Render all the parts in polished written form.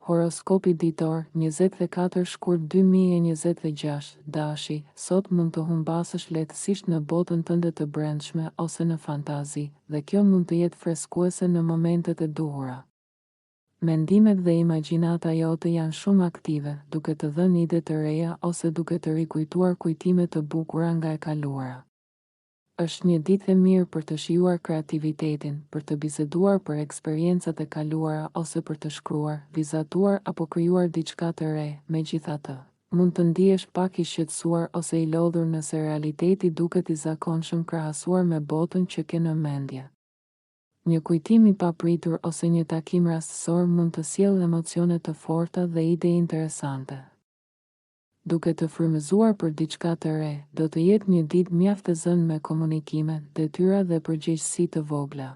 Horoskopi ditor, 24 shkurt 2026, dashi, sot mund të humbasësh lehtësisht në botën tënde të brendshme ose në fantazi, dhe kjo mund të jetë freskuese në momentet e duhura. Mendimet dhe imagjinata jote janë shumë aktive, duke të dhënë ide të reja ose duke të rikujtuar kujtime të bukura nga e kaluara. Është një ditë e mirë për të shijuar kreativitetin, për të biseduar për eksperiencat e kaluara ose për të shkruar, vizatuar apo krijuar diçka të re. Megjithatë, mund të ndihesh pak i shqetësuar ose i lodhur nëse realiteti duket i zakonshëm krahasuar me botën që ke në mendje. Një kujtim i papritur ose një takim rastësor mund të sjellë emocione të forta dhe ide interesante. Duke të frymëzuar për diçka të re, do të jetë një ditë mjaft e zënë me komunikime, detyra dhe përgjegjësi të vogla.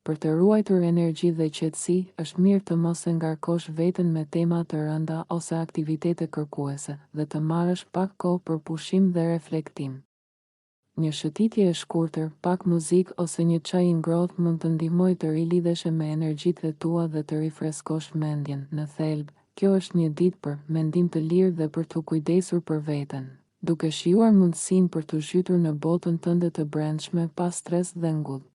Për të ruajtur energji dhe qetësi, është mirë të mos e ngarkosh veten me tema të rënda ose aktivitete kërkuese, dhe të marrësh pak kohë për pushim dhe reflektim. Një shëtitje e shkurtër, pak muzikë ose një çaj i ngrohtë mund të ndihmojë të rilidhesh me energjitë e tua dhe të rifreskosh mendjen. Në thelb, kjo është një ditë për mendim të lirë dhe për të kujdesur për veten, duke shijuar mundësinë për të zhytur në botën tënde të brendshme pa stres dhe ngull.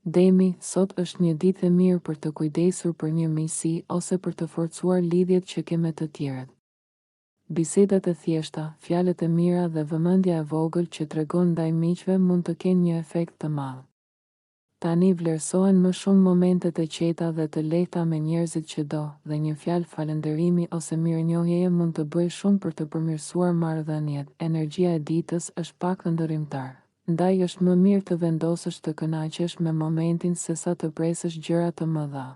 Demi, sot është një ditë e mirë për të kujdesur për një miqësi ose për të forcuar lidhjet që ke me të tjerët. Bisedat e thjeshta, fjalët e mira dhe vëmendja e vogël që tregon ndaj miqve mund të kenë një efekt të madh. Tani vlerësohen më shumë momentet e qeta dhe të lehta me njerëzit që do, dhe një fjalë falënderimi ose mirënjohjeje mund të bëjë shumë për të përmirësuar marrëdhëniet. Energjia e ditës është pak ndërrimtar. Ndaj është më mirë të vendosësh të kënaqesh me momentin sesa të presësh gjëra të mëdha.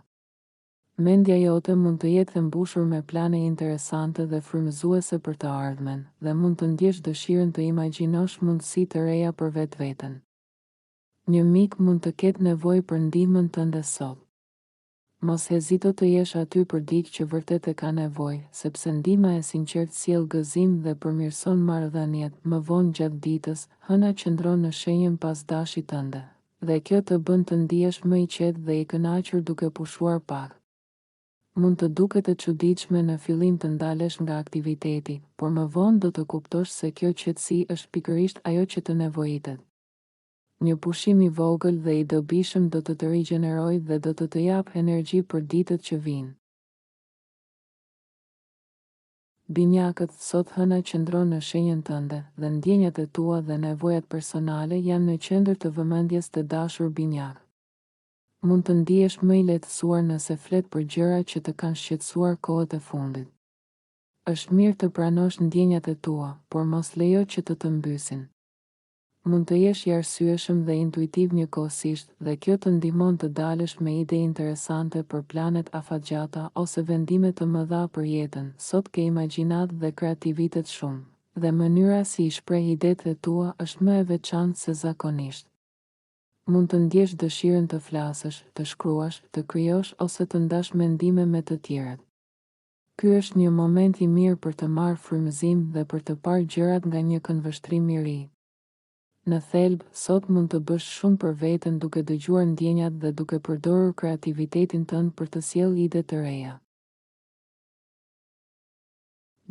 Mendja jote mund të jetë e mbushur me plane interesante dhe frymëzuese për të ardhmen, dhe mund të ndjesh dëshirën të imagjinosh mundësi të reja për vetveten. Një mik mund të ketë nevojë për ndihmën tënde sot. Mos hezito të jesh aty për dikë që vërtet e ka nevojë, sepse ndihma e sinqertë sjell gëzim dhe përmirëson marrëdhëniet. Më vonë gjatë ditës, hëna qëndron në shenjën pas dashit tënde, dhe kjo të bën të ndihesh më i qetë dhe i kënaqur duke pushuar pak. Mund të duket e çuditshme në fillim të ndalesh nga aktiviteti, por më vonë do të kuptosh se kjo qetësi është pikërisht ajo që të nevojitet. Një pushim i vogël dhe i dobishëm do të të rigjenerojë dhe do të japë energji për ditët që vijnë. Binjakët, sot hëna qëndron në shenjën tënde, dhe ndjenjat e tua dhe nevojat personale janë në qendër të vëmendjes të dashur binjak. Mund të ndihesh më i lehtësuar nëse flet për gjëra që të kanë shqetësuar kohët e fundit. Është mirë të pranosh ndjenjat e tua, por mos lejo që të mbysin. Mund të jesh i arsyeshëm dhe intuitiv njëkohësisht, dhe kjo të ndihmon të dalësh me ide interesante për planet afatgjata ose vendime të mëdha për jetën. Sot ke imagjinat dhe kreativitet shumë, dhe mënyra si i shpreh idetë e tua është më e veçantë se zakonisht. Mund të ndjesh dëshirën të flasësh, të shkruash, të krijosh ose të ndash mendime me të tjerët. Ky është një moment i mirë për të marrë frymëzim dhe për të parë gjërat nga një këndvështrim i ri. Në thelb, sot mund të bësh shumë për veten duke dëgjuar ndjenjat dhe duke përdorur kreativitetin tënd për të sjellë ide të reja.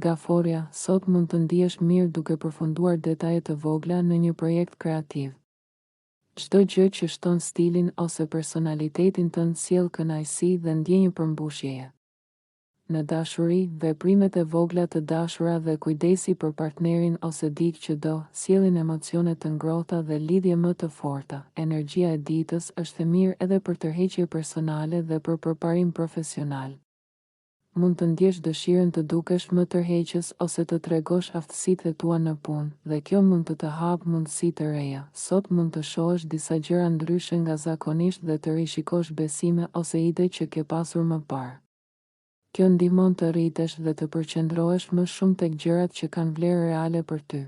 Gaforia, sot mund të ndihesh mirë duke përfunduar detaje të vogla në një projekt kreativ. Çdo gjë që shton stilin ose personalitetin tënd sjell kënaqësi dhe ndjenjë përmbushjeje. Në dashuri, veprimet e vogla të dashura dhe kujdesi për partnerin ose dikë që do, sjellin emocione të ngrohta dhe lidhje më të forta. Energjia e ditës është e mirë edhe për tërheqje personale dhe për përparim profesional. Mund të ndjesh dëshirën të dukesh më tërheqës ose të tregosh aftësitë e tua në punë, dhe kjo mund të hapë mundësi të reja. Sot mund të shohësh disa gjëra ndryshe nga zakonisht dhe të rishikosh besime ose ide që ke pasur më parë. Kjo ndihmon të rritesh dhe të përqendrohesh më shumë tek gjërat që kanë vlerë reale për ty.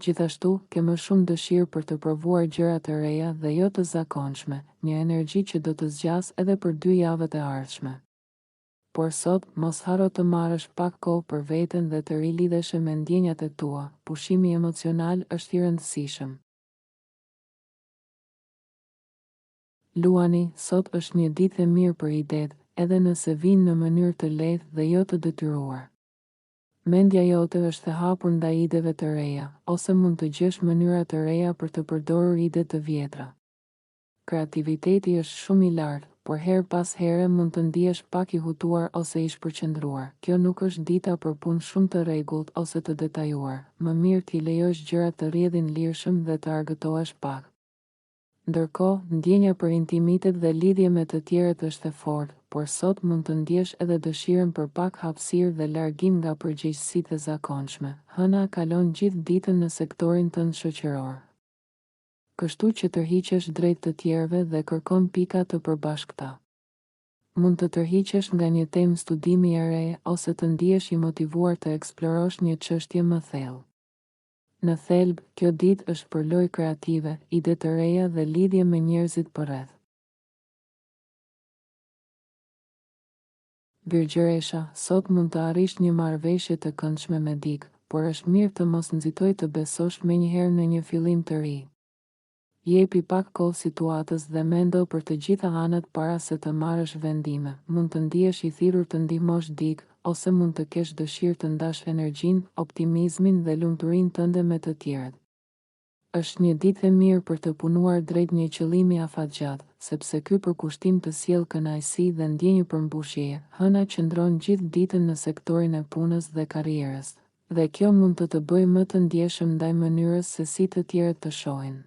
Gjithashtu, ke më shumë dëshirë për të provuar gjëra të reja dhe jo të zakonshme, një energji që do të zgjas edhe për 2 javët e ardhshme. Por sot, mos harro të marrësh pak kohë për veten dhe të rilidhesh me ndjenjat e tua. Pushimi emocional është i rëndësishëm. Luani, sot është një ditë e mirë për idet, edhe nëse vinë në mënyrë të lehtë dhe jo të detyruar. Mendja jote është e hapur ndaj ideve të reja, ose mund të gjesh mënyra të reja për të përdorur ide të vjetra. Kreativiteti është shumë i lartë, por her pas here mund të ndihesh pak i hutuar ose i shpërqendruar. Kjo nuk është dita për punë shumë të rregullt ose të detajuar. Më mirë t'i lejosh gjërat të rrjedhin lirshëm dhe të argëtohesh pak. Ndërkohë, ndjenja për intimitet dhe lidhje me të tjerët është e fortë, por sot mund të ndjesh edhe dëshirën për pak hapësirë dhe largim nga përgjegjësitë e zakonshme. Hëna kalon gjithë ditën në sektorin tënd shoqëror. Kështu që tërhiqesh drejt të tjerëve dhe kërkon pika të përbashkëta. Mund të tërhiqesh nga një temë studimi e re ose të ndihesh i motivuar të eksplorosh një çështje më thellë. Në thelb, kjo ditë është për lojë kreative, ide të reja dhe lidhje me njerëzit përreth. Virgjëresha, sot mund të arrish një marrëveshje të këndshme me dikë, por është mirë të mos nxitoj të besosh menjëherë në një fillim të ri. Jepi pak kohë situatës dhe mendo për të gjitha anët para se të marrësh vendime. Mund të ndihesh i thirrur të ndihmosh dikë, ose mund të kesh dëshirë të ndash energjinë, optimizmin dhe lumturinë tënde me të tjerët. Është një ditë e mirë për të punuar drejt një qëllimi afatgjatë, sepse ky përkushtim të sjellë kënaqësi dhe ndjenjë përmbushjeje. Hëna qëndron gjithë ditën në sektorin e punës dhe karrierës, dhe kjo mund të bëjë më të ndjeshëm ndaj mënyrës se si të tjerët të shohin.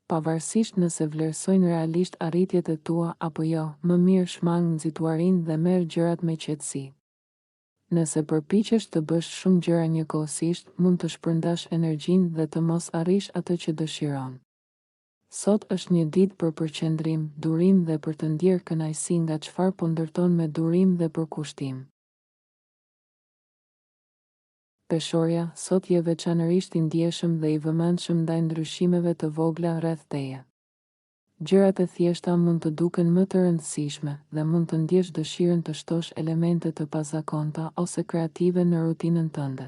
Pavarësisht nëse vlerësojnë realisht arritjet e tua apo jo, më mirë shmang nxituarinë dhe merr gjërat me qetësi. Nëse përpiqesh të bësh shumë gjëra njëkohësisht, mund të shpërndash energjinë dhe të mos arrish atë që dëshiron. Sot është një ditë për përqendrim, durim dhe për të ndjerë kënaqësi nga çfarë po ndërton me durim dhe përkushtim. Peshorja, sot je veçanërisht i ndjeshëm dhe i vëmendshëm ndaj ndryshimeve të vogla rreth teje. Gjërat e thjeshta mund të duken më të rëndësishme dhe mund të ndjesh dëshirën të shtosh elemente të pazakonta ose kreative në rutinën tënde.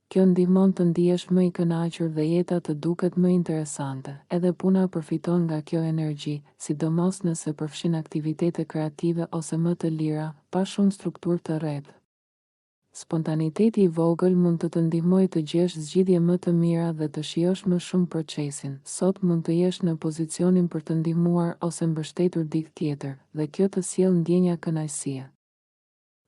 Kjo ndihmon të ndihesh më i kënaqur dhe jeta të duket më interesante. Edhe puna përfiton nga kjo energji, sidomos nëse përfshin aktivitete kreative ose më të lira, pa shumë strukturë të rrethë. Spontaniteti i vogël mund të ndihmojë të gjesh zgjidhje më të mira dhe të shijosh më shumë procesin. Sot mund të jesh në pozicionin për të ndihmuar ose mbështetur dikë tjetër, dhe kjo të sjellë ndjenja kënaqësie.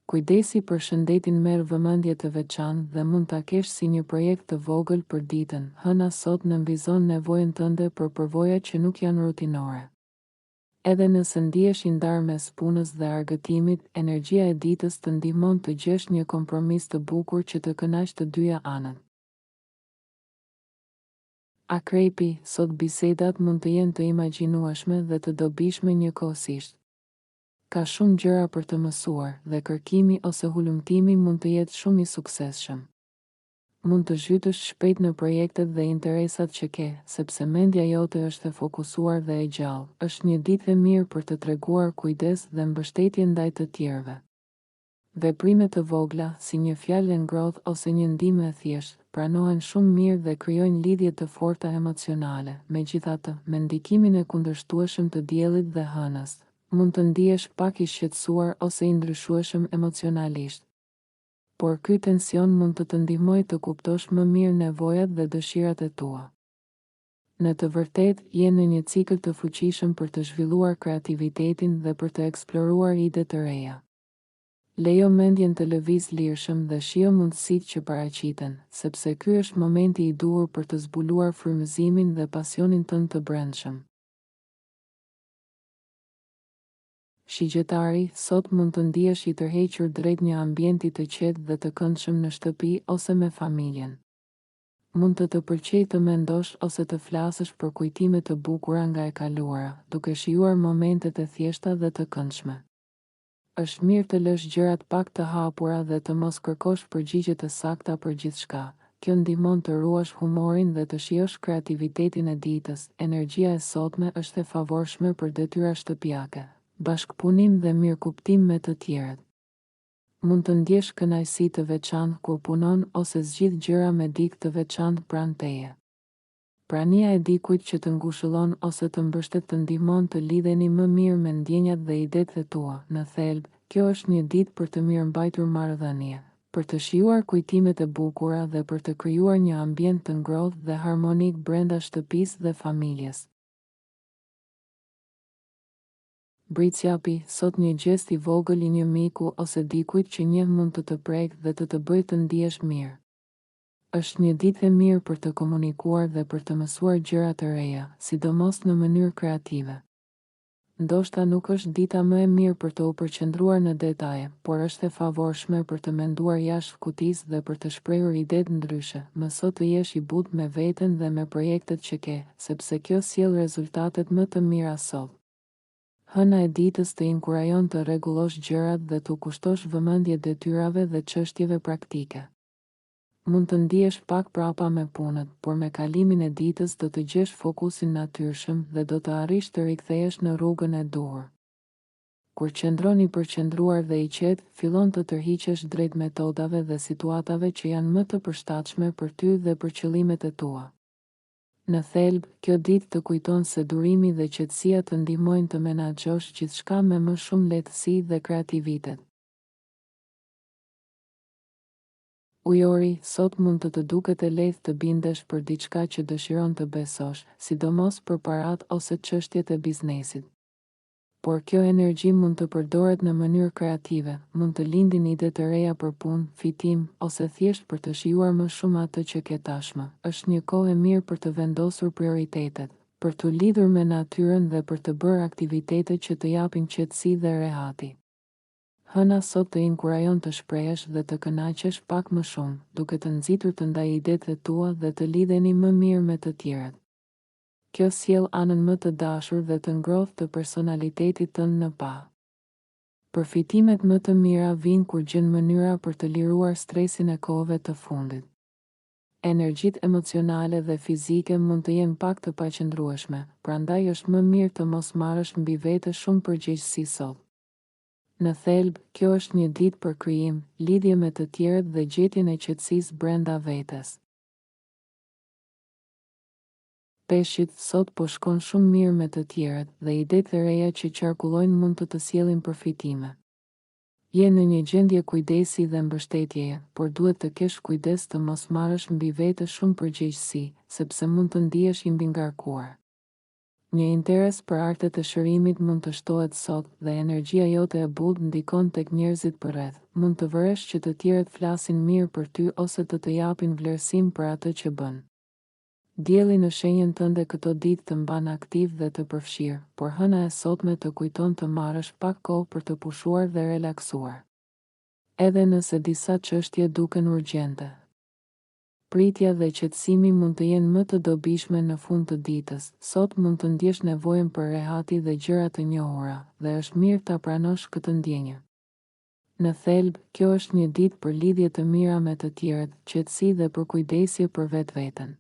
Kujdesi për shëndetin merr vëmendje të veçantë dhe mund ta kesh si një projekt të vogël për ditën. Hëna sot nënvizon nevojën tënde për përvoja që nuk janë rutinore. Edhe nëse ndihesh i ndarë mes punës dhe argëtimit, energjia e ditës të ndihmon të gjesh një kompromis të bukur që të kënaqë të dyja anët. Akrepi, sot bisedat mund të jenë të imagjinueshme dhe të dobishme njëkohësisht. Ka shumë gjëra për të mësuar dhe kërkimi ose hulumtimi mund të jetë shumë i suksesshëm. Mund të zhytësh shpejt në projektet dhe interesat që ke, sepse mendja jote është e fokusuar dhe e gjallë. Është një ditë e mirë për të treguar kujdes dhe mbështetje ndaj të tjerëve. Veprime të vogla, si një fjalë e ngrohtë ose një ndihmë e thjeshtë, pranohen shumë mirë dhe krijojnë lidhje të forta emocionale. Megjithatë, me ndikimin e kundërshtueshëm të diellit dhe hënës, mund të ndihesh pak i shqetësuar ose i ndryshueshëm emocionalisht. Por ky tension mund të ndihmojë të kuptosh më mirë nevojat dhe dëshirat e tua. Në të vërtetë, je në një cikël të fuqishëm për të zhvilluar kreativitetin dhe për të eksploruar ide të reja. Lejo mendjen të lëvizë lirshëm dhe shijo mundësitë që paraqiten, sepse ky është momenti i duhur për të zbuluar frymëzimin dhe pasionin tënd të brendshëm. Shigjetari, sot mund të ndihesh i tërhequr drejt një ambienti të qetë dhe të këndshëm në shtëpi ose me familjen. Mund të pëlqejë të mendosh ose të flasësh për kujtime të bukura nga e kaluara, duke shijuar momentet e thjeshta dhe të këndshme. Është mirë të lësh gjërat pak të hapura dhe të mos kërkosh përgjigje të sakta për gjithçka. Kjo ndihmon të ruash humorin dhe të shijosh kreativitetin e ditës. Energjia e sotme është e favorshme për detyra shtëpiake, bashkëpunim dhe mirëkuptim me të tjerët. Mund të ndjesh kënaqësi të veçantë kur punon ose zgjidh gjëra me dikë të veçantë pranë teje. Prania e dikujt që të ngushëllon ose të mbështet të ndihmon të lidheni më mirë me ndjenjat dhe idetë tua. Në thelb, kjo është një ditë për të mirëmbajtur marrëdhënie, për të shijuar kujtimet e bukura dhe për të krijuar një ambient të ngrohtë dhe harmonik brenda shtëpisë dhe familjes. Britsjapi, sot një gjest i vogël i një miku ose dikujt që njeh mund të prekë dhe të bëjë të ndihesh mirë. Është një ditë e mirë për të komunikuar dhe për të mësuar gjëra të reja, sidomos në mënyrë kreative. Ndoshta nuk është dita më e mirë për të u përqendruar në detaje, por është e favorshme për të menduar jashtë kutisë dhe për të shprehur ide të ndryshe. Mëso të jesh i butë me veten dhe me projektet që ke, sepse kjo sjell rezultatet më të mira sot. Hëna e ditës të inkurajon të rregullosh gjërat dhe të kushtosh vëmendje detyrave dhe çështjeve praktike. Mund të ndihesh pak prapa me punët, por me kalimin e ditës do të gjesh fokusin natyrshëm dhe do të arrish të rikthehesh në rrugën e duhur. Kur qëndron i përqendruar dhe i qetë, fillon të tërhiqesh drejt metodave dhe situatave që janë më të përshtatshme për ty dhe për qëllimet e tua. Në thelb, kjo ditë të kujton se durimi dhe qetësia të ndihmojnë të menaxhosh gjithçka me më shumë lehtësi dhe kreativitet. Ujori, sot mund të duket e lehtë të bindesh për diçka që dëshiron të besosh, sidomos për parat ose çështjet e biznesit. Por kjo energji mund të përdoret në mënyrë kreative, mund të lindin ide të reja për punë, fitim, ose thjesht për të shijuar më shumë atë që ke tashmë. Është një kohë e mirë për të vendosur prioritetet, për të lidhur me natyrën dhe për të bërë aktivitete që të japin qetësi dhe rehati. Hëna sot të inkurajon të shprehesh dhe të kënaqesh pak më shumë, duke të nxitur të ndaj idetë tua dhe të lidheni më mirë me të tjerët. Kjo sjell anën më të dashur dhe të ngrohtë të personalitetit tënd në pa. Përfitimet më të mira vijnë kur gjen mënyra për të liruar stresin e kohëve të fundit. Energjitë emocionale dhe fizike mund të jenë pak të paqëndrueshme, prandaj është më mirë të mos marrësh mbi vete shumë përgjegjësi sot. Në thelb, kjo është një ditë për krijim, lidhje me të tjerët dhe gjetjen e qetësisë brenda vetes. Peshqit, sot po shkon shumë mirë me të tjerët dhe idetë e reja që qarkullojnë mund të sjellin përfitime. Je në një gjendje kujdesi dhe mbështetjeje, por duhet të kesh kujdes të mos marrësh mbi vete shumë përgjegjësi, sepse mund të ndihesh i mbingarkuar. Një interes për artet e shërimit mund të shtohet sot dhe energjia jote e butë ndikon tek njerëzit përreth. Mund të vëresh që të tjerët flasin mirë për ty ose të japin vlerësim për atë që bën. Dielli në shenjën tënde këto ditë të mban aktiv dhe të përfshirë, por hëna e sotme të kujton të marrësh pak kohë për të pushuar dhe relaksuar. Edhe nëse disa çështje duken urgjente. Pritja dhe qetësimi mund të jenë më të dobishme në fund të ditës. Sot mund të ndjesh nevojën për rehati dhe gjëra të njohura, dhe është mirë ta pranosh këtë ndjenjë. Në thelb, kjo është një ditë për lidhje të mira me të tjerët, qetësi dhe për kujdesje për vetveten.